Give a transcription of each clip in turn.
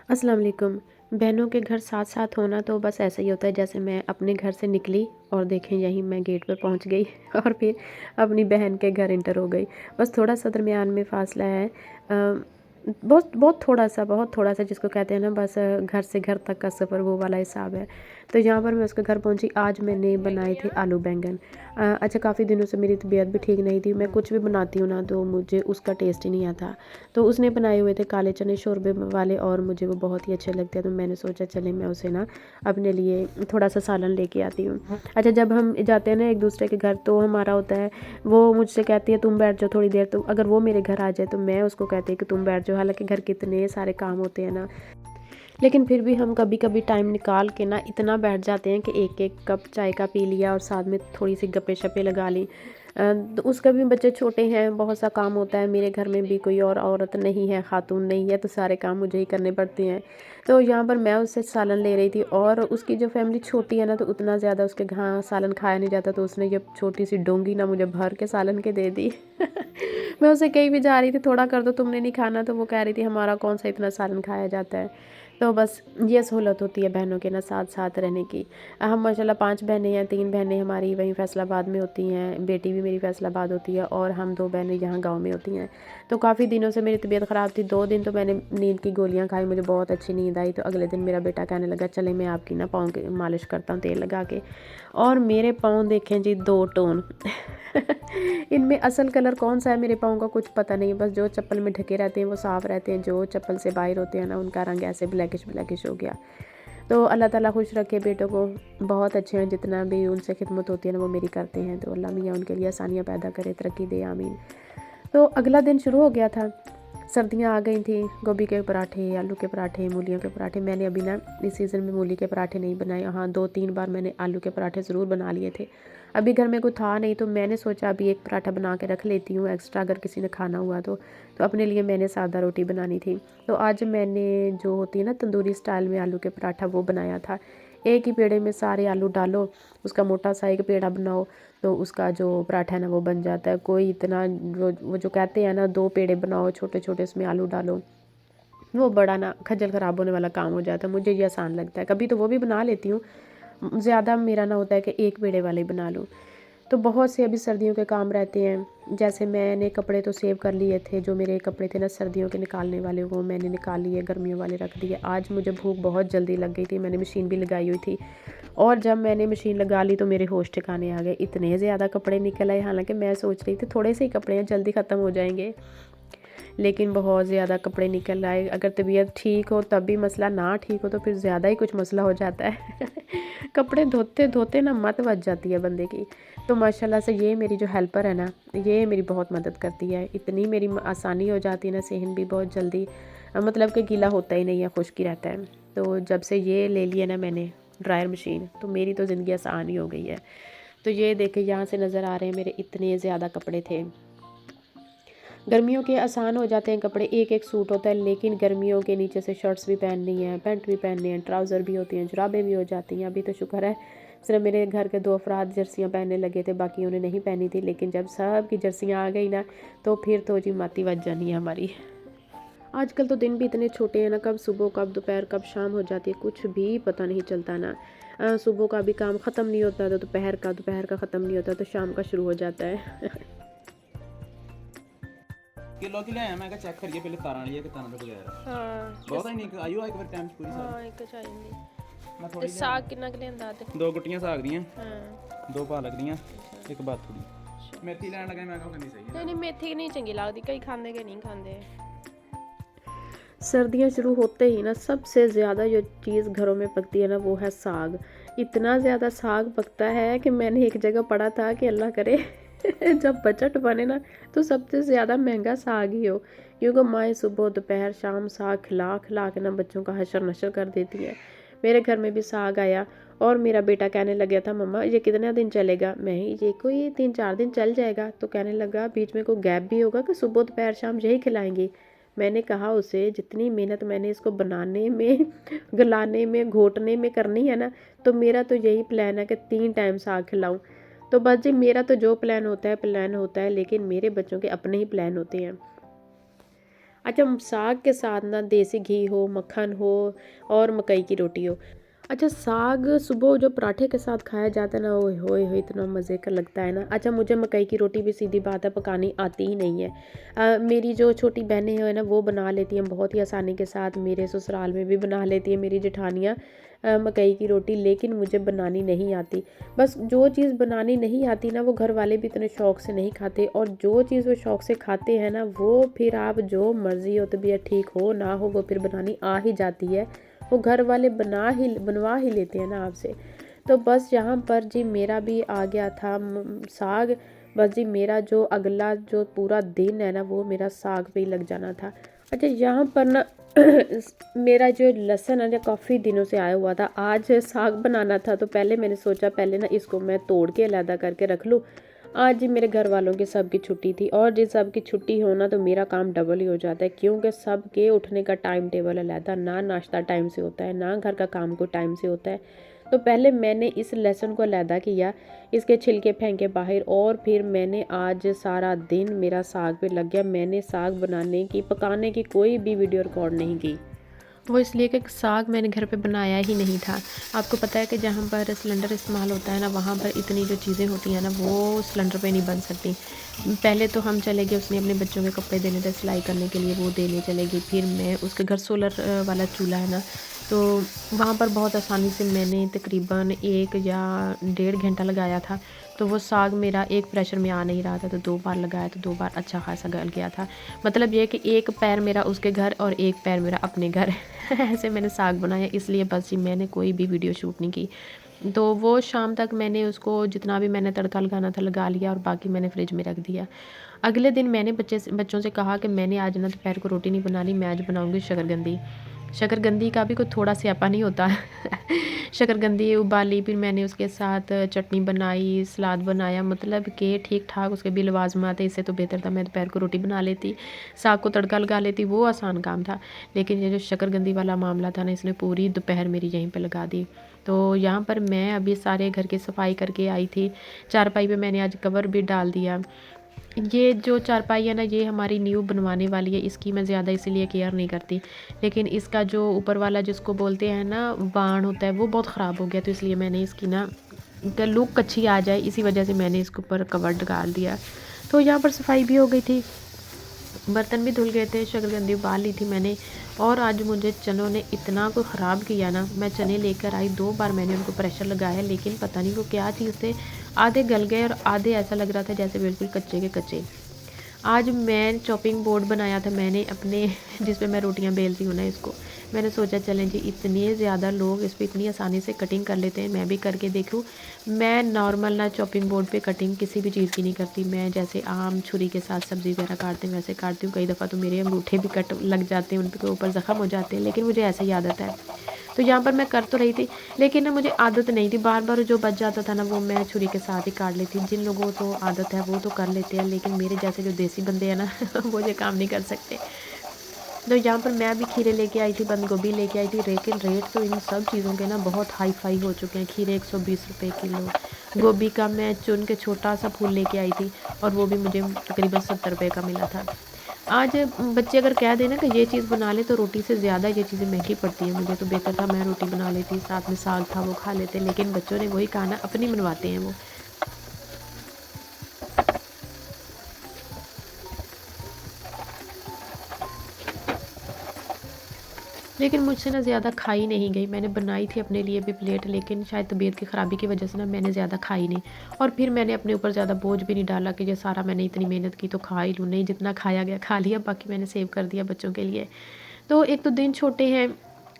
अस्सलाम वालेकुम। बहनों के घर साथ साथ होना तो बस ऐसा ही होता है जैसे मैं अपने घर से निकली और देखें यहीं मैं गेट पर पहुंच गई और फिर अपनी बहन के घर इंटर हो गई। बस थोड़ा सा दरमियान में फ़ासला है। बहुत बहुत थोड़ा सा जिसको कहते हैं ना, बस घर से घर तक का सफ़र वो वाला हिसाब है। तो यहाँ पर मैं उसके घर पहुँची। आज मैंने बनाए थे आलू बैंगन। अच्छा, काफ़ी दिनों से मेरी तबीयत भी ठीक नहीं थी। मैं कुछ भी बनाती हूँ ना तो मुझे उसका टेस्ट ही नहीं आता। तो उसने बनाए हुए थे काले चने शोरबे वाले और मुझे वो बहुत ही अच्छे लगते हैं। तो मैंने सोचा चले मैं उसे ना अपने लिए थोड़ा सा सालन लेके आती हूँ। अच्छा, जब हम जाते हैं ना एक दूसरे के घर तो हमारा होता है, वो मुझसे कहती है तुम बैठ जाओ थोड़ी देर। तो अगर वो मेरे घर आ जाए तो मैं उसको कहती हूँ कि तुम बैठ जाओ। हालांकि घर के इतने सारे काम होते हैं ना, लेकिन फिर भी हम कभी कभी टाइम निकाल के ना इतना बैठ जाते हैं कि एक एक कप चाय का पी लिया और साथ में थोड़ी सी गप्पे शप्पे लगा ली। तो उसका भी बच्चे छोटे हैं, बहुत सा काम होता है। मेरे घर में भी कोई और औरत नहीं है, खातून नहीं है, तो सारे काम मुझे ही करने पड़ते हैं। तो यहाँ पर मैं उससे सालन ले रही थी और उसकी जो फैमिली छोटी है ना, तो उतना ज़्यादा उसके यहाँ सालन खाया नहीं जाता। तो उसने ये छोटी सी डोंगी ना मुझे भर के सालन के दे दी। मैं उसे कहीं भी जा रही थी, थोड़ा कर दो, तुमने नहीं खाना, तो वो कह रही थी हमारा कौन सा इतना सालन खाया जाता है। तो बस ये सहूलत होती है बहनों के ना साथ साथ रहने की। हम माशाल्लाह 5 बहनें हैं। 3 बहनें हमारी वहीं फैसलाबाद में होती हैं, बेटी भी मेरी फैसलाबाद होती है और हम 2 बहनें यहाँ गाँव में होती हैं। तो काफ़ी दिनों से मेरी तबीयत ख़राब थी। 2 दिन तो मैंने नींद की गोलियाँ खाई, मुझे बहुत अच्छी नींद आई। तो अगले दिन मेरा बेटा कहने लगा चले मैं आपकी ना पाँव की मालिश करता हूँ तेल लगा के। और मेरे पाँव देखें जी 2 टोन। इनमें असल कलर कौन सा है मेरे पाँव का कुछ पता नहीं। बस जो चप्पल में ढके रहते हैं वो साफ़ रहते हैं, जो चप्पल से बाहर होते हैं ना उनका रंग ऐसे ब्लैकिश ब्लैकिश हो गया। तो अल्लाह ताला खुश रखे बेटों को, बहुत अच्छे हैं। जितना भी उनसे खिदमत होती है ना वो मेरी करते हैं। तो अल्लाह मियाँ उनके लिए आसानियाँ पैदा करे, तरक्की दे, आमीन। तो अगला दिन शुरू हो गया था। सर्दियाँ आ गई थी। गोभी के पराठे, आलू के पराठे, मूलियों के पराठे। मैंने अभी ना इस सीज़न में मूली के पराठे नहीं बनाए। हाँ, 2-3 बार मैंने आलू के पराठे ज़रूर बना लिए थे। अभी घर में कोई था नहीं तो मैंने सोचा अभी एक पराठा बना के रख लेती हूँ एक्स्ट्रा, अगर किसी ने खाना हुआ तो। अपने लिए मैंने सादा रोटी बनानी थी। तो आज मैंने जो होती है ना तंदूरी स्टाइल में आलू के पराठा वो बनाया था। एक ही पेड़े में सारे आलू डालो, उसका मोटा सा एक पेड़ा बनाओ, तो उसका जो पराठा है ना वो बन जाता है। कोई इतना वो जो कहते हैं ना 2 पेड़े बनाओ छोटे छोटे, उसमें आलू डालो, वो बड़ा ना खज्जल ख़राब होने वाला काम हो जाता है। मुझे ये आसान लगता है। कभी तो वो भी बना लेती हूँ, ज़्यादा मेरा ना होता है कि एक पेड़े वाले ही बना लूँ। तो बहुत से अभी सर्दियों के काम रहते हैं। जैसे मैंने कपड़े तो सेव कर लिए थे, जो मेरे कपड़े थे ना सर्दियों के निकालने वाले वो मैंने निकाल लिए, गर्मियों वाले रख दिए। आज मुझे भूख बहुत जल्दी लग गई थी, मैंने मशीन भी लगाई हुई थी और जब मैंने मशीन लगा ली तो मेरे होश ठिकाने आ गए। इतने ज़्यादा कपड़े निकल आए, हालांकि मैं सोच रही थी थोड़े से ही कपड़े हैं जल्दी ख़त्म हो जाएंगे, लेकिन बहुत ज़्यादा कपड़े निकल आए। अगर तबीयत ठीक हो तब भी मसला, ना ठीक हो तो फिर ज़्यादा ही कुछ मसला हो जाता है। कपड़े धोते धोते ना मत बच जाती है बंदे की। तो माशाल्लाह से ये मेरी जो हेल्पर है ना, ये मेरी बहुत मदद करती है। इतनी मेरी आसानी हो जाती है ना, सहन भी बहुत जल्दी, मतलब कि गीला होता ही नहीं है, खुश्क ही रहता है। तो जब से ये ले लिया ना मैंने ड्रायर मशीन, तो मेरी तो ज़िंदगी आसान ही हो गई है। तो ये देखे यहाँ से नज़र आ रहे हैं मेरे इतने ज़्यादा कपड़े थे। गर्मियों के आसान हो जाते हैं कपड़े, एक एक सूट होता है, लेकिन गर्मियों के नीचे से शर्ट्स भी पहननी है, पैंट भी पहननी है, ट्राउज़र भी होती हैं, जुराबें भी हो जाती हैं। अभी तो शुक्र है सिर्फ मेरे घर के 2 अफराद जर्सियाँ पहनने लगे थे, बाकी उन्हें नहीं पहनी थी। लेकिन जब सब की जर्सियाँ आ गई ना तो फिर तो जी माती बच जानी है हमारी। आजकल तो दिन भी इतने छोटे हैं ना, कब सुबह कब दोपहर कब शाम हो जाती है कुछ भी पता नहीं चलता ना। सुबह का भी काम ख़त्म नहीं होता तो दोपहर का ख़त्म नहीं होता तो शाम का शुरू हो जाता है। किलो की लिया मैं चेक करिए पहले तारा लिया कि तारा तो बगैर हाँ बहुत है नहीं आइयो एक बार टाइम पूरी सारी हाँ एक चाहिए। मैं ਤੇ थोड़ी ਸਾਗ ਕਿੰਨਾ ਕੁ ਲਿਆਂਦਾ ਤੇ 2 गुट्टियां साग दियां ਹਾਂ 2 पालक दियां एक बात थोड़ी मेथी लेने लगा मैं कहनी सही नहीं है नहीं मेथी नहीं चंगी लगती, कई खाते के नहीं खाते। सर्दियाँ शुरू होते ही ना सबसे ज़्यादा जो चीज़ घरों में पकती है ना वो है साग। इतना ज़्यादा साग पकता है कि मैंने एक जगह पढ़ा था कि अल्लाह करे जब बजट बने ना तो सबसे ज़्यादा महंगा साग ही हो, क्योंकि माएँ सुबह दोपहर शाम साग खिला खिला के ना बच्चों का हशर नशर कर देती है। मेरे घर में भी साग आया और मेरा बेटा कहने लग गया था मम्मा ये कितना दिन चलेगा। मैं ही ये कोई 3-4 दिन चल जाएगा। तो कहने लगा बीच में कोई गैप भी होगा कि सुबह दोपहर शाम यही खिलाएंगी। मैंने कहा उसे जितनी मेहनत मैंने इसको बनाने में गलाने में घोटने में करनी है ना, तो मेरा तो यही प्लान है कि 3 टाइम साग खिलाऊं। तो बस जी मेरा तो जो प्लान होता है लेकिन मेरे बच्चों के अपने ही प्लान होते हैं। अच्छा, साग के साथ ना देसी घी हो, मक्खन हो और मकई की रोटी हो। अच्छा, साग सुबह जो पराठे के साथ खाया जाता है ना, ओए होए होए इतना मज़े का लगता है ना। अच्छा, मुझे मकई की रोटी भी सीधी बात है पकानी आती ही नहीं है। मेरी जो छोटी बहनें हैं ना वो बना लेती हैं बहुत ही आसानी के साथ, मेरे ससुराल में भी बना लेती है मेरी जेठानियाँ मकई की रोटी, लेकिन मुझे बनानी नहीं आती। बस जो चीज़ बनानी नहीं आती ना वो घर वाले भी इतने शौक़ से नहीं खाते, और जो चीज़ वो शौक़ से खाते हैं ना वो फिर आप जो मर्ज़ी हो तबीयत ठीक हो ना हो वो फिर बनानी आ ही जाती है। वो घर वाले बनवा ही लेते हैं ना आपसे। तो बस यहाँ पर जी मेरा भी आ गया था साग। बस जी मेरा जो अगला जो पूरा दिन है ना वो मेरा साग पे ही लग जाना था। अच्छा, यहाँ पर ना मेरा जो लहसुन है ना काफ़ी दिनों से आया हुआ था, आज साग बनाना था तो पहले मैंने सोचा पहले ना इसको मैं तोड़ के अलहदा करके रख लूँ। आज ही मेरे घर वालों की सबकी छुट्टी थी, और जिस सबकी छुट्टी हो ना तो मेरा काम डबल ही हो जाता है, क्योंकि सबके उठने का टाइम टेबल अलग, ना नाश्ता टाइम से होता है ना घर का काम को टाइम से होता है। तो पहले मैंने इस लहसुन को अलहदा किया, इसके छिलके फेंके बाहर, और फिर मैंने आज सारा दिन मेरा साग पे लग गया। मैंने साग बनाने की पकाने की कोई भी वीडियो रिकॉर्ड नहीं की, वो इसलिए कि साग मैंने घर पे बनाया ही नहीं था। आपको पता है कि जहाँ पर सिलेंडर इस्तेमाल होता है ना वहाँ पर इतनी जो चीज़ें होती हैं ना वो सिलेंडर पे नहीं बन सकती। पहले तो हम चले गए, उसने अपने बच्चों के कपड़े देने थे सिलाई करने के लिए, वो देने चले गई। फिर मैं उसके घर सोलर वाला चूल्हा है ना, तो वहाँ पर बहुत आसानी से मैंने तकरीबन 1 या 1.5 घंटा लगाया था। तो वो साग मेरा एक प्रेशर में आ नहीं रहा था, तो 2 बार लगाया तो 2 बार अच्छा खासा गल गया था। मतलब ये कि एक पैर मेरा उसके घर और एक पैर मेरा अपने घर ऐसे मैंने साग बनाया, इसलिए बस जी मैंने कोई भी वीडियो शूट नहीं की। तो वो शाम तक मैंने उसको जितना भी मैंने तड़का लगाना था लगा लिया, और बाकी मैंने फ्रिज में रख दिया। अगले दिन मैंने बच्चों से कहा कि मैंने आज ना दोपहर को रोटी नहीं बनानी, मैं आज बनाऊँगी शकरकंदी। शकरकंदी का भी कोई थोड़ा स्यापा नहीं होता शकरकंदी उबाली, फिर मैंने उसके साथ चटनी बनाई, सलाद बनाया, मतलब कि ठीक-ठाक उसके भी लवाज़मात थे। इससे तो बेहतर था मैं दोपहर को रोटी बना लेती, साग को तड़का लगा लेती, वो आसान काम था। लेकिन ये जो शकरकंदी वाला मामला था ना, इसने पूरी दोपहर मेरी यहीं पे लगा दी। तो यहाँ पर मैं अभी सारे घर की सफाई करके आई थी। चारपाई पे मैंने आज कवर भी डाल दिया। ये जो चारपाई है ना ये हमारी न्यू बनवाने वाली है, इसकी मैं ज़्यादा इसीलिए केयर नहीं करती। लेकिन इसका जो ऊपर वाला जिसको बोलते हैं ना वाण होता है वो बहुत ख़राब हो गया, तो इसलिए मैंने इसकी ना लुक अच्छी आ जाए इसी वजह से मैंने इसके ऊपर कवर डाल दिया। तो यहाँ पर सफाई भी हो गई थी, बर्तन भी धुल गए थे, शकरकंदी उबाल ली थी मैंने। और आज मुझे चनों ने इतना को ख़राब किया ना, मैं चने लेकर आई, 2 बार मैंने उनको प्रेशर लगाया, लेकिन पता नहीं वो क्या चीज़ थे, आधे गल गए और आधे ऐसा लग रहा था जैसे बिल्कुल कच्चे के कच्चे। आज मैं चॉपिंग बोर्ड बनाया था मैंने अपने जिस पे मैं रोटियां बेलती हूँ ना, इसको मैंने सोचा चलें जी इतने ज़्यादा लोग इस पे इतनी आसानी से कटिंग कर लेते हैं, मैं भी करके देखूँ। मैं नॉर्मल ना चॉपिंग बोर्ड पे कटिंग किसी भी चीज़ की नहीं करती, मैं जैसे आम छुरी के साथ सब्ज़ी वगैरह काटते हैं वैसे काटती हूँ। कई दफ़ा तो मेरे अंगूठे भी कट लग जाते हैं, उनके ऊपर ज़ख़म हो जाते हैं, लेकिन मुझे ऐसे ही आदत है। तो यहाँ पर मैं कर तो रही थी, लेकिन ना मुझे आदत नहीं थी, बार बार जो बच जाता था ना वो मैं छुरी के साथ ही काट लेती। जिन लोगों को आदत है वो तो कर लेते हैं, लेकिन मेरे जैसे जो देसी बंदे हैं ना वो ये काम नहीं कर सकते। तो यहाँ पर मैं भी खीरे लेके आई थी, बंद गोभी लेके आई थी, लेकिन रेट तो इन सब चीज़ों के ना बहुत हाई फाई हो चुके हैं। खीरे 120 रुपये किलो, गोभी का मैं चुन के छोटा सा फूल लेके आई थी और वो भी मुझे तकरीबन 70 रुपये का मिला था। आज बच्चे अगर कह देना कि ये चीज़ बना ले तो रोटी से ज़्यादा ये चीज़ें महंगी पड़ती हैं मुझे, तो बेहतर था मैं रोटी बना लेती, साथ में साग था वो खा लेते, लेकिन बच्चों ने वही कहा ना, अपनी बनवाते हैं वो। लेकिन मुझसे ना ज़्यादा खाई नहीं गई, मैंने बनाई थी अपने लिए भी प्लेट, लेकिन शायद तबीयत की ख़राबी की वजह से ना मैंने ज़्यादा खाई नहीं। और फिर मैंने अपने ऊपर ज़्यादा बोझ भी नहीं डाला कि ये सारा मैंने इतनी मेहनत की तो खा ही लूँ, नहीं जितना खाया गया खा लिया, बाकी मैंने सेव कर दिया बच्चों के लिए। तो एक तो दिन छोटे हैं,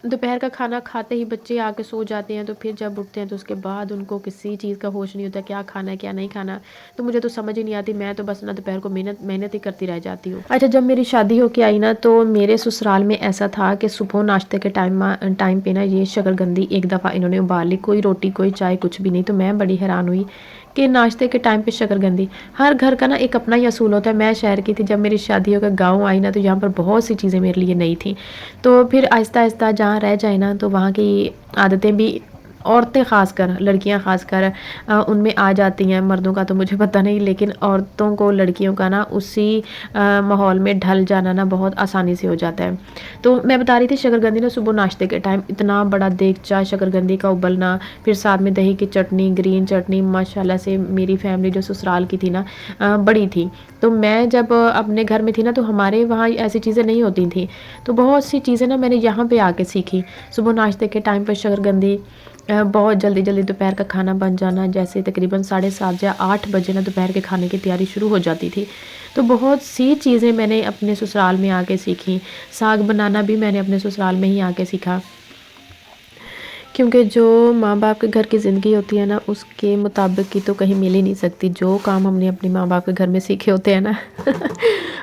दोपहर का खाना खाते ही बच्चे आके सो जाते हैं, तो फिर जब उठते हैं तो उसके बाद उनको किसी चीज़ का होश नहीं होता क्या खाना है क्या नहीं खाना। तो मुझे तो समझ ही नहीं आती, मैं तो बस ना दोपहर को मेहनत मेहनत ही करती रह जाती हूँ। अच्छा, जब मेरी शादी होके आई ना तो मेरे ससुराल में ऐसा था कि सुबह नाश्ते के टाइम पे ना ये शकरकंदी एक दफ़ा इन्होंने उबाल ली, कोई रोटी कोई चाय कुछ भी नहीं। तो मैं बड़ी हैरान हुई कि नाश्ते के टाइम पे शकरकंदी, हर घर का ना एक अपना ही असूल होता है। मैं शहर की थी, जब मेरी शादी होकर गाँव आई ना तो यहाँ पर बहुत सी चीज़ें मेरे लिए नई थी। तो फिर आहिस्ता आहिस्ता जहाँ रह जाए ना तो वहाँ की आदतें भी औरतें ख़ासकर, लड़कियां ख़ासकर उनमें आ जाती हैं। मर्दों का तो मुझे पता नहीं, लेकिन औरतों को, लड़कियों का ना उसी माहौल में ढल जाना ना बहुत आसानी से हो जाता है। तो मैं बता रही थी शकरकंदी ना सुबह नाश्ते के टाइम इतना बड़ा देगचा शकरकंदी का उबलना, फिर साथ में दही की चटनी, ग्रीन चटनी, माशाल्लाह से मेरी फैमिली जो ससुराल की थी ना बड़ी थी। तो मैं जब अपने घर में थी ना तो हमारे वहाँ ऐसी चीज़ें नहीं होती थी। तो बहुत सी चीज़ें ना मैंने यहाँ पे आके सीखी। सुबह नाश्ते के टाइम पर शकरकंदी, बहुत जल्दी जल्दी दोपहर का खाना बन जाना, जैसे तकरीबन 7:30 या 8 बजे ना दोपहर के खाने की तैयारी शुरू हो जाती थी। तो बहुत सी चीज़ें मैंने अपने ससुराल में आके सीखी। साग बनाना भी मैंने अपने ससुराल में ही आके सीखा, क्योंकि जो माँ बाप के घर की ज़िंदगी होती है ना उसके मुताबिक की तो कहीं मिल ही नहीं सकती। जो काम हमने अपने माँ बाप के घर में सीखे होते हैं ना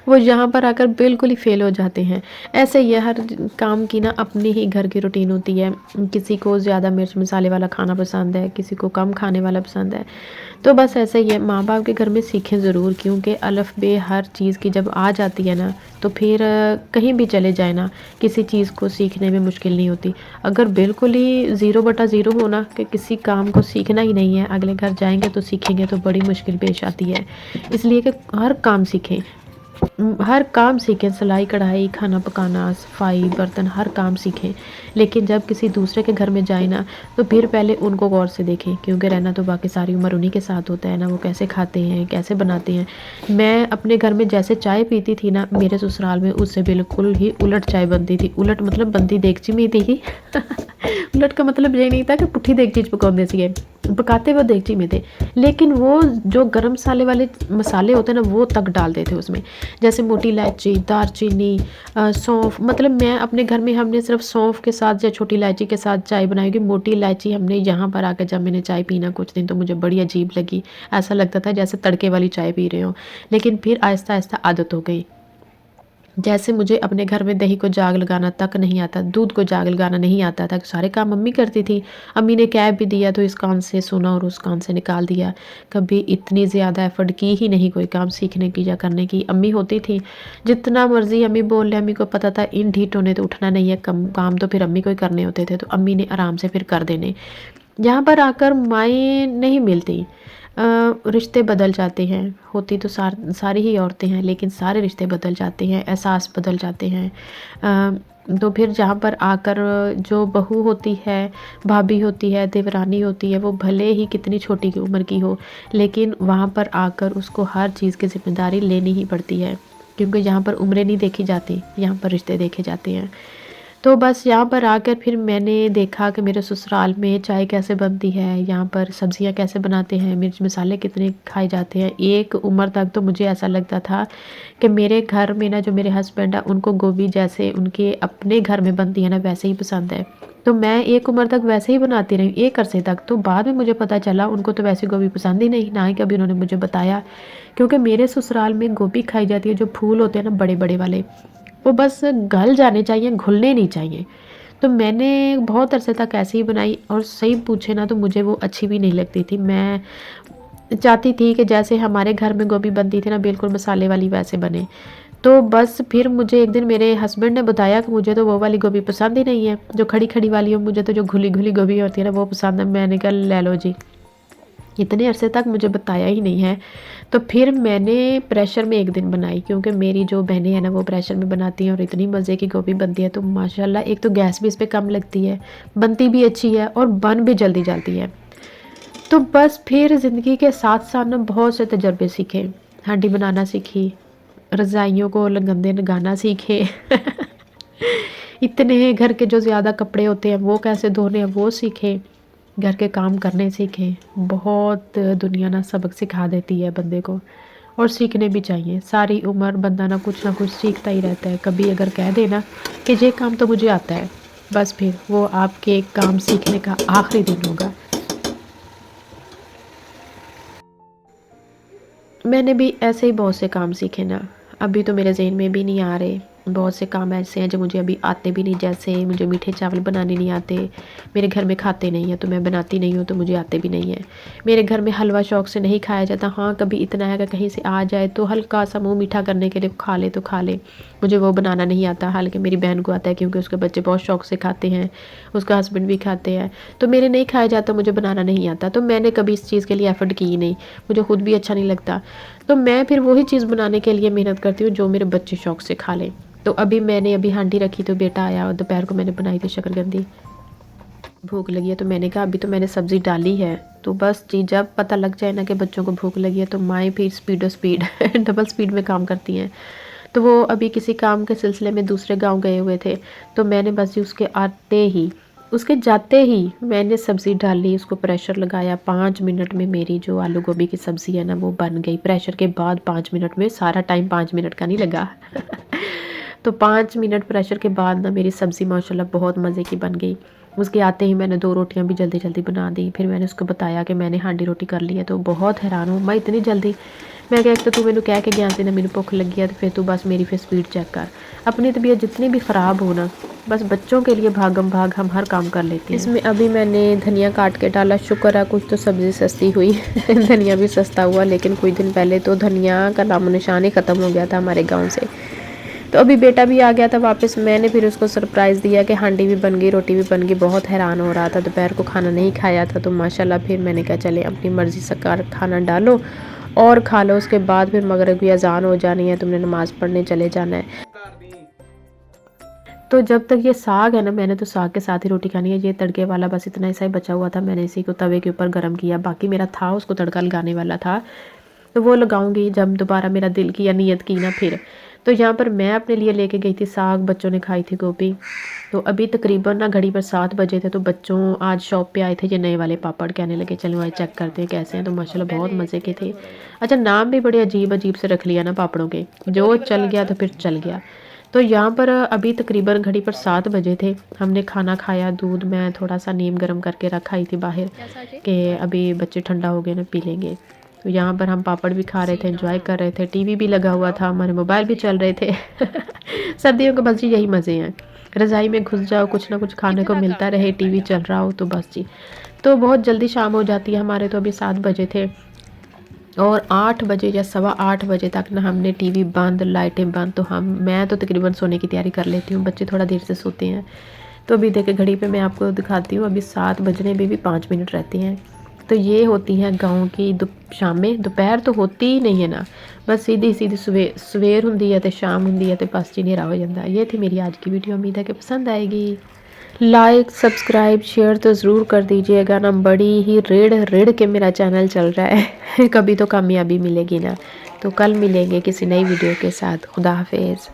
वो यहाँ पर आकर बिल्कुल ही फ़ेल हो जाते हैं। ऐसे ही है, हर काम की ना अपनी ही घर की रूटीन होती है। किसी को ज़्यादा मिर्च मसाले वाला खाना पसंद है, किसी को कम खाने वाला पसंद है। तो बस ऐसा ही है, माँ बाप के घर में सीखें ज़रूर, क्योंकि अलफ़ बे हर चीज़ की जब आ जाती है ना तो फिर कहीं भी चले जाए ना किसी चीज़ को सीखने में मुश्किल नहीं होती। अगर बिल्कुल ही 0/0 हो ना कि किसी काम को सीखना ही नहीं है, अगले घर जाएंगे तो सीखेंगे तो बड़ी मुश्किल पेश आती है। इसलिए कि हर काम सीखें, हर काम सीखें, सिलाई कढ़ाई, खाना पकाना, सफाई, बर्तन, हर काम सीखें। लेकिन जब किसी दूसरे के घर में जाए ना तो फिर पहले उनको गौर से देखें, क्योंकि रहना तो बाकी सारी उम्र उन्हीं के साथ होता है ना। वो कैसे खाते हैं, कैसे बनाते हैं। मैं अपने घर में जैसे चाय पीती थी ना, मेरे ससुराल में उससे बिल्कुल ही उलट चाय बनती थी। उलट मतलब बनती देगची में थी उलट का मतलब ये नहीं था कि पुट्ठी देगची पकाते थे, पकाते वो देगची में थे, लेकिन वो जो गरम मसाले वाले मसाले होते हैं ना वो तक डालते थे उसमें, जैसे मोटी इलायची, दालचीनी, सौंफ। मतलब मैं अपने घर में हमने सिर्फ सौंफ के साथ या छोटी इलायची के साथ चाय बनाई होगी। मोटी इलायची हमने यहाँ पर आकर जब मैंने चाय पी ना कुछ दिन तो मुझे बड़ी अजीब लगी। ऐसा लगता था जैसे तड़के वाली चाय पी रहे हो। लेकिन फिर आहिस्ता आहिस्ता आदत हो गई। जैसे मुझे अपने घर में दही को जाग लगाना तक नहीं आता, दूध को जाग लगाना नहीं आता था, सारे काम मम्मी करती थी। अम्मी ने कह भी दिया तो इस कान से सुना और उस कान से निकाल दिया। कभी इतनी ज़्यादा एफर्ट की ही नहीं कोई काम सीखने की या करने की। अम्मी होती थी, जितना मर्जी अम्मी बोल ले, अम्मी को पता था इन ढीठों ने तो उठना नहीं है, कम काम तो फिर अम्मी को ही करने होते थे, तो अम्मी ने आराम से फिर कर देने। यहाँ पर आकर माएँ नहीं मिलती। रिश्ते बदल जाते हैं, होती तो सारी ही औरतें हैं, लेकिन सारे रिश्ते बदल जाते हैं, एहसास बदल जाते हैं। तो फिर जहाँ पर आकर जो बहू होती है, भाभी होती है, देवरानी होती है, वो भले ही कितनी छोटी की उम्र की हो, लेकिन वहाँ पर आकर उसको हर चीज़ की ज़िम्मेदारी लेनी ही पड़ती है, क्योंकि यहाँ पर उम्रें नहीं देखी जाती, यहाँ पर रिश्ते देखे जाते हैं। तो बस यहाँ पर आकर फिर मैंने देखा कि मेरे ससुराल में चाय कैसे बनती है, यहाँ पर सब्जियाँ कैसे बनाते हैं, मिर्च मसाले कितने खाए जाते हैं। एक उम्र तक तो मुझे ऐसा लगता था कि मेरे घर में ना जो मेरे हस्बैंड है उनको गोभी जैसे उनके अपने घर में बनती है ना वैसे ही पसंद है। तो मैं एक उम्र तक वैसे ही बनाती रही, एक अरसे तक। तो बाद में मुझे पता चला उनको तो वैसी गोभी पसंद ही नहीं, ना ही कभी उन्होंने मुझे बताया। क्योंकि मेरे ससुराल में गोभी खाई जाती है, जो फूल होते हैं ना बड़े बड़े वाले, वो बस गल जाने चाहिए, घुलने नहीं चाहिए। तो मैंने बहुत अरसे तक ऐसे ही बनाई, और सही पूछे ना तो मुझे वो अच्छी भी नहीं लगती थी। मैं चाहती थी कि जैसे हमारे घर में गोभी बनती थी ना बिल्कुल मसाले वाली वैसे बने। तो बस फिर मुझे एक दिन मेरे हस्बैंड ने बताया कि मुझे तो वो वाली गोभी पसंद ही नहीं है, जो खड़ी खड़ी वाली हो, मुझे तो जो घुली घुली गोभी होती है ना वो पसंद है। मैंने कहा ले लो जी, इतने अरसे तक मुझे बताया ही नहीं है। तो फिर मैंने प्रेशर में एक दिन बनाई, क्योंकि मेरी जो बहनें हैं ना वो प्रेशर में बनाती हैं और इतनी मज़े की गोभी बनती है। तो माशाल्लाह एक तो गैस भी इस पे कम लगती है, बनती भी अच्छी है और बन भी जल्दी जाती है। तो बस फिर ज़िंदगी के साथ साथ ना बहुत से तजर्बे सीखे, हांडी बनाना सीखी, रज़ाइयों को गंदे लगाना सीखे इतने घर के जो ज़्यादा कपड़े होते हैं वो कैसे धोने हैं वो सीखे, घर के काम करने सीखे। बहुत दुनिया ना सबक सिखा देती है बंदे को, और सीखने भी चाहिए। सारी उम्र बंदा ना कुछ सीखता ही रहता है। कभी अगर कह देना कि ये काम तो मुझे आता है, बस फिर वो आपके काम सीखने का आखिरी दिन होगा। मैंने भी ऐसे ही बहुत से काम सीखे ना, अभी तो मेरे ज़हन में भी नहीं आ रहे। बहुत से काम ऐसे हैं जो मुझे अभी आते भी नहीं, जैसे मुझे मीठे चावल बनाने नहीं आते। मेरे घर में खाते नहीं हैं तो मैं बनाती नहीं हूँ, तो मुझे आते भी नहीं हैं। मेरे घर में हलवा शौक से नहीं खाया जाता। हाँ, कभी इतना है कि कहीं से आ जाए तो हल्का सा मुँह मीठा करने के लिए खा ले तो खा ले। मुझे वो बनाना नहीं आता, हालांकि मेरी बहन को आता है क्योंकि उसके बच्चे बहुत शौक से खाते हैं, उसका हस्बैंड भी खाते हैं। तो मेरे नहीं खाया जाता, मुझे बनाना नहीं आता, तो मैंने कभी इस चीज़ के लिए एफर्ट की ही नहीं। मुझे खुद भी अच्छा नहीं लगता, तो मैं फिर वही चीज़ बनाने के लिए मेहनत करती हूँ जो मेरे बच्चे शौक से खा लें। तो मैंने अभी हांडी रखी तो बेटा आया और दोपहर को मैंने बनाई थी शकरकंदी। भूख लगी है तो मैंने कहा अभी तो मैंने सब्ज़ी डाली है, तो बस जी जब पता लग जाए ना कि बच्चों को भूख लगी है तो माएँ फिर स्पीडो स्पीड डबल स्पीड में काम करती हैं। तो वो अभी किसी काम के सिलसिले में दूसरे गांव गए हुए थे, तो मैंने बस जी उसके जाते ही मैंने सब्ज़ी डाली, उसको प्रेशर लगाया। 5 मिनट में मेरी जो आलू गोभी की सब्ज़ी है ना वो बन गई। प्रेशर के बाद 5 मिनट में, सारा टाइम 5 मिनट का नहीं लगा तो 5 मिनट प्रेशर के बाद ना मेरी सब्ज़ी माशाल्लाह बहुत मज़े की बन गई। उसके आते ही मैंने 2 रोटियां भी जल्दी जल्दी बना दी। फिर मैंने उसको बताया कि मैंने हांडी रोटी कर ली है, तो बहुत हैरान हूँ मैं इतनी जल्दी। मैं क्या, एक तो तू मैनू कह के गया सी ना मैनू भुख लगी है, तो फिर तू बस मेरी फिर स्पीड चेक कर। अपनी तबीयत जितनी भी ख़राब हो ना, बस बच्चों के लिए भागम भाग हम हर काम कर लेते हैं। इसमें अभी मैंने धनिया काट के डाला, शुक्र है कुछ तो सब्ज़ी सस्ती हुई धनिया भी सस्ता हुआ, लेकिन कुछ दिन पहले तो धनिया का नामो निशान ही ख़त्म हो गया था हमारे गाँव से। तो अभी बेटा भी आ गया था वापस, मैंने फिर उसको सरप्राइज़ दिया कि हांडी भी बन गई, रोटी भी बन गई। बहुत हैरान हो रहा था, दोपहर को खाना नहीं खाया था, तो माशाल्लाह फिर मैंने कहा चले अपनी मर्ज़ी से खाना डालो और खा लो। उसके बाद फिर मगरिब की अजान हो जानी है, तुमने नमाज़ पढ़ने चले जाना है। तो जब तक ये साग है ना, मैंने तो साग के साथ ही रोटी खानी है। ये तड़के वाला बस इतना ऐसा ही बचा हुआ था, मैंने इसी को तवे के ऊपर गर्म किया। बाकी मेरा था उसको तड़का लगाने वाला था, तो वो लगाऊंगी जब दोबारा मेरा दिल की या नीयत की ना फिर। तो यहाँ पर मैं अपने लिए लेके गई थी साग, बच्चों ने खाई थी गोभी। तो अभी तकरीबन ना घड़ी पर 7 बजे थे, तो बच्चों आज शॉप पे आए थे ये नए वाले पापड़, कहने लगे चलो आज चेक करते हैं कैसे हैं। तो माशाल्लाह बहुत मज़े के थे। अच्छा, नाम भी बड़े अजीब अजीब से रख लिया ना पापड़ों के, जो चल गया तो फिर चल गया। तो यहाँ पर अभी तकरीबन घड़ी पर 7 बजे थे, हमने खाना खाया। दूध मैं थोड़ा सा नीम गर्म करके रखा ही थी बाहर कि अभी बच्चे ठंडा हो गए ना पी लेंगे। तो यहाँ पर हम पापड़ भी खा रहे थे, एंजॉय कर रहे थे, टीवी भी लगा हुआ था, हमारे मोबाइल भी चल रहे थे सर्दियों के बस जी यही मज़े हैं, रज़ाई में घुस जाओ, कुछ ना कुछ खाने को मिलता रहे, टीवी चल रहा हो, तो बस जी। तो बहुत जल्दी शाम हो जाती है हमारे, तो अभी 7 बजे थे और 8 बजे या 7:15 बजे तक ना हमने टीवी बंद, लाइटें बंद। तो मैं तो तकरीबन सोने की तैयारी कर लेती हूँ, बच्चे थोड़ा देर से सोते हैं। तो अभी देखिए घड़ी पे मैं आपको दिखाती हूँ, अभी 7 बजने में भी 5 मिनट रहते हैं। तो ये होती है गाँव की शामें। दोपहर तो होती ही नहीं है ना, बस सीधी सीधी सवेर होंदी है तो शाम होंदी है, तो बस जी हनेरा हो जाता है। ये थी मेरी आज की वीडियो, उम्मीद है कि पसंद आएगी। लाइक सब्सक्राइब शेयर तो ज़रूर कर दीजिएगा ना, बड़ी ही रेड़ के मेरा चैनल चल रहा है कभी तो कामयाबी मिलेगी ना। तो कल मिलेंगे किसी नई वीडियो के साथ। खुदा हाफिज़।